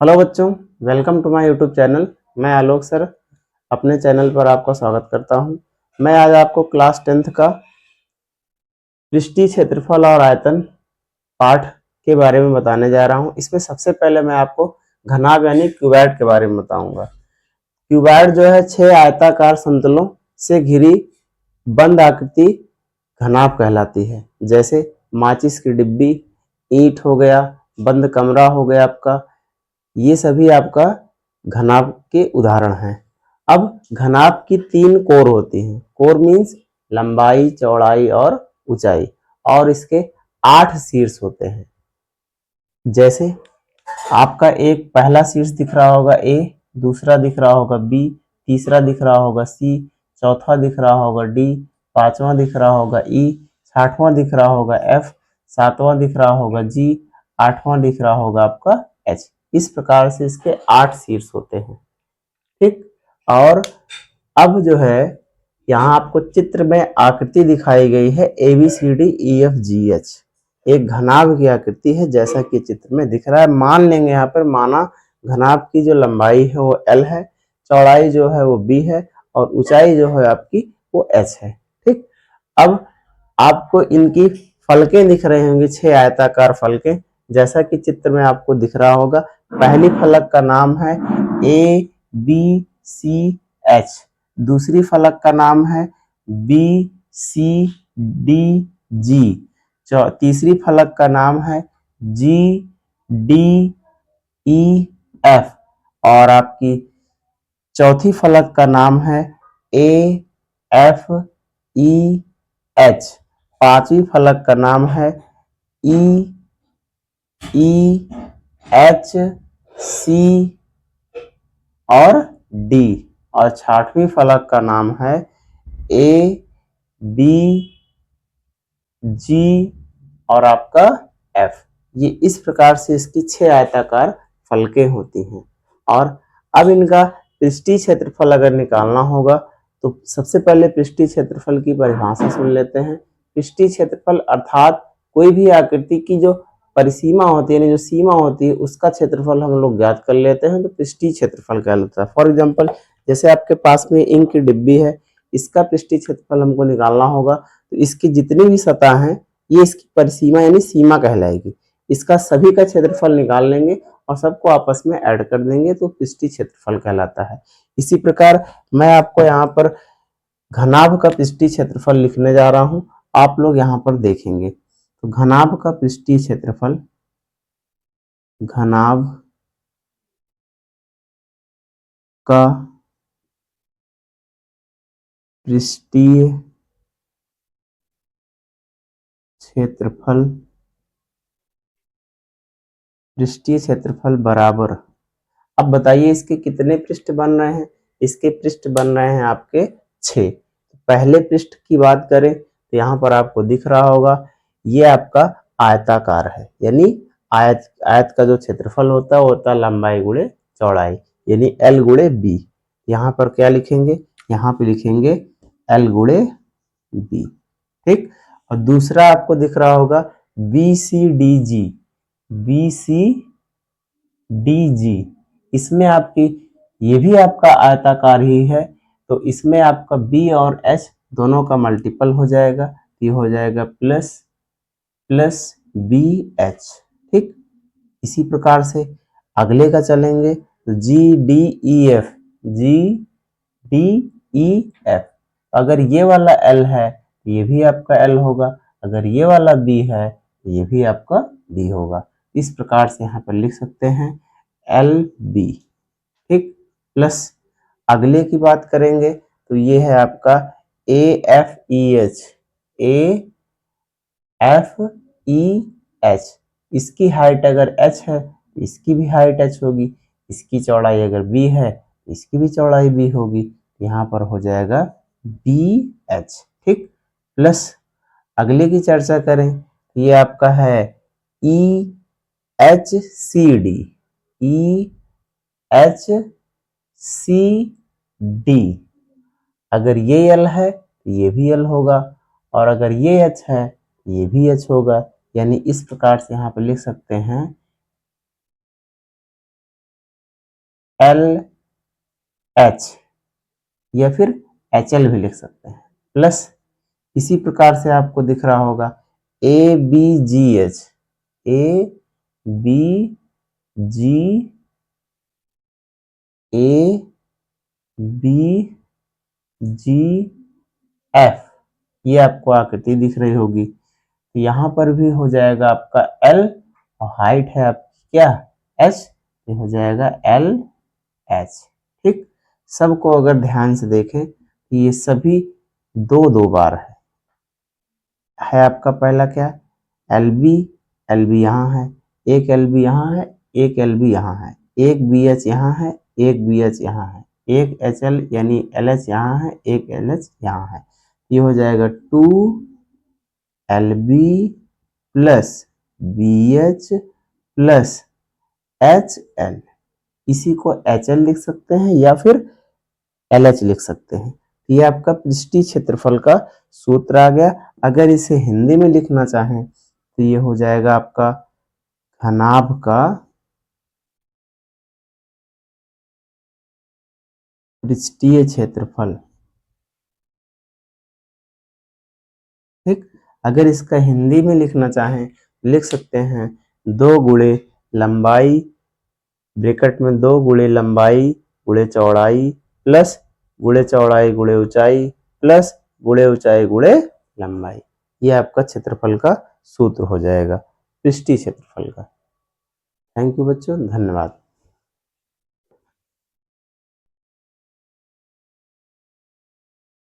Hello बच्चों, welcome to my YouTube channel. मैं Alok sir अपने चैनल पर आपका स्वागत करता हूं। मैं आज आपको क्लास 10th का पृष्ठीय क्षेत्रफल और आयतन पाठ के बारे में बताने जा रहा हूं। इसमें सबसे पहले मैं आपको घनाभ यानी क्यूबॉइड के बारे में बताऊंगा। क्यूबॉइड जो है 6 आयताकार समतलों से घिरी बंद आकृति घनाभ कहलाती है। जैसे माचिस की डिब्बी, ईंट हो गया, बंद कमरा हो गया आपका, ये सभी आपका घनाभ के उदाहरण हैं। अब घनाभ की 3 कोर होती हैं। कोर मीन्स लंबाई, चौड़ाई और ऊंचाई, और इसके 8 शीर्ष होते हैं। जैसे आपका एक पहला शीर्ष दिख रहा होगा ए, दूसरा दिख रहा होगा बी, तीसरा दिख रहा होगा सी, चौथा दिख रहा होगा डी, पांचवा दिख रहा होगा ई, छठवां दिख रहा होगा एफ, सातवां दिख रहा होगा जी, आठवां दिख रहा होगा आपका एच। इस प्रकार से इसके 8 शीर्ष होते हैं। ठीक, और अब जो है यहाँ आपको चित्र में आकृति दिखाई गई है A B C D E F G H. एक घनाभ की आकृति है जैसा कि चित्र में दिख रहा है। मान लेंगे यहाँ पर, माना घनाभ की जो लंबाई है वो एल है, चौड़ाई जो है वो बी है, और ऊंचाई जो है आपकी वो एच है। ठीक, अब आपको इनकी फलकें दिख रही होंगी, 6 आयताकार फलकें, जैसा कि चित्र में आपको दिख रहा होगा। पहली फलक का नाम है ए बी सी एच, दूसरी फलक का नाम है बी सी डी जी, तीसरी फलक का नाम है जी डी ई एफ, और आपकी चौथी फलक का नाम है ए एफ ई एच, पांचवी फलक का नाम है ई ई एच सी और डी, और छठवीं फलक का नाम है ए बी जी और आपका एफ। ये इस प्रकार से इसकी 6 आयताकार फलकें होती हैं। और अब इनका पृष्ठीय क्षेत्रफल अगर निकालना होगा तो सबसे पहले पृष्ठीय क्षेत्रफल की परिभाषा सुन लेते हैं। पृष्ठीय क्षेत्रफल अर्थात कोई भी आकृति की जो परिसीमा होती है, यानी जो सीमा होती है, उसका क्षेत्रफल हम लोग ज्ञात कर लेते हैं तो पृष्ठीय क्षेत्रफल कहलाता है। फॉर एग्जाम्पल, जैसे आपके पास में इंक की डिब्बी है, इसका पृष्ठीय क्षेत्रफल हमको निकालना होगा तो इसकी जितनी भी सतह हैं ये इसकी परिसीमा यानी सीमा कहलाएगी। इसका सभी का क्षेत्रफल निकाल लेंगे और सबको आपस में ऐड कर देंगे तो पृष्ठीय क्षेत्रफल कहलाता है। इसी प्रकार मैं आपको यहाँ पर घनाभ का पृष्ठीय क्षेत्रफल लिखने जा रहा हूं, आप लोग यहाँ पर देखेंगे। तो घनाभ का पृष्ठीय क्षेत्रफल, घनाभ का पृष्ठीय क्षेत्रफल, पृष्ठीय क्षेत्रफल बराबर, अब बताइए इसके कितने पृष्ठ बन रहे हैं। इसके पृष्ठ बन रहे हैं आपके 6। पहले पृष्ठ की बात करें तो यहाँ पर आपको दिख रहा होगा ये आपका आयताकार है, यानी आयत का जो क्षेत्रफल होता है वो होता है लंबाई गुणे चौड़ाई, यानी एल गुणे बी। यहाँ पर क्या लिखेंगे, यहाँ पे लिखेंगे एल गुणे बी। ठीक, और दूसरा आपको दिख रहा होगा B C D G, B C D G, इसमें आपकी ये भी आपका आयताकार ही है, तो इसमें आपका बी और एच दोनों का मल्टीपल हो जाएगा, ये हो जाएगा प्लस प्लस बी एच। ठीक, इसी प्रकार से अगले का चलेंगे तो G D E F, G D E F, अगर ये वाला एल है ये भी आपका एल होगा, अगर ये वाला बी है ये भी आपका बी होगा। इस प्रकार से यहाँ पर लिख सकते हैं एल बी। ठीक, प्लस अगले की बात करेंगे तो ये है आपका A F E H, A F E H, इसकी हाइट अगर एच है इसकी भी हाइट एच होगी, इसकी चौड़ाई अगर बी है इसकी भी चौड़ाई बी होगी, यहाँ पर हो जाएगा बी एच। ठीक, प्लस अगले की चर्चा करें तो ये आपका है E H C D, E H C D, अगर ये एल है तो ये भी एल होगा, और अगर ये एच है ये भी एच होगा। यानी इस प्रकार से यहाँ पे लिख सकते हैं एल एच या फिर एच एल भी लिख सकते हैं, प्लस इसी प्रकार से आपको दिख रहा होगा A B G H, A B G A B G F, ये आपको आकृति दिख रही होगी। तो यहाँ पर भी हो जाएगा आपका एल और हाइट है आपकी क्या एच, तो हो जाएगा एल एच। ठीक, सबको अगर ध्यान से देखें तो ये सभी दो दो बार है आपका पहला क्या एल बी, एल बी यहाँ है, एक एल बी यहाँ है, एक एल बी यहाँ है, एक बी एच यहाँ है, एक बी एच यहाँ है, एक एच एल यानी एल एच यहाँ है, एक एल एच यहाँ है। ये हो जाएगा 2 L B plus B H plus H L, इसी को एच एल लिख सकते हैं या फिर एल एच लिख सकते हैं। ये आपका पृष्ठीय क्षेत्रफल का सूत्र आ गया। अगर इसे हिंदी में लिखना चाहें तो ये हो जाएगा आपका घनाभ का पृष्ठीय क्षेत्रफल। ठीक, अगर इसका हिंदी में लिखना चाहें लिख सकते हैं 2 गुणे लंबाई, ब्रैकेट में 2 गुणे लंबाई गुणे चौड़ाई प्लस गुणे चौड़ाई गुणे ऊंचाई प्लस गुणे ऊंचाई गुणे लंबाई, ये आपका क्षेत्रफल का सूत्र हो जाएगा पृष्ठीय क्षेत्रफल का। थैंक यू बच्चों, धन्यवाद।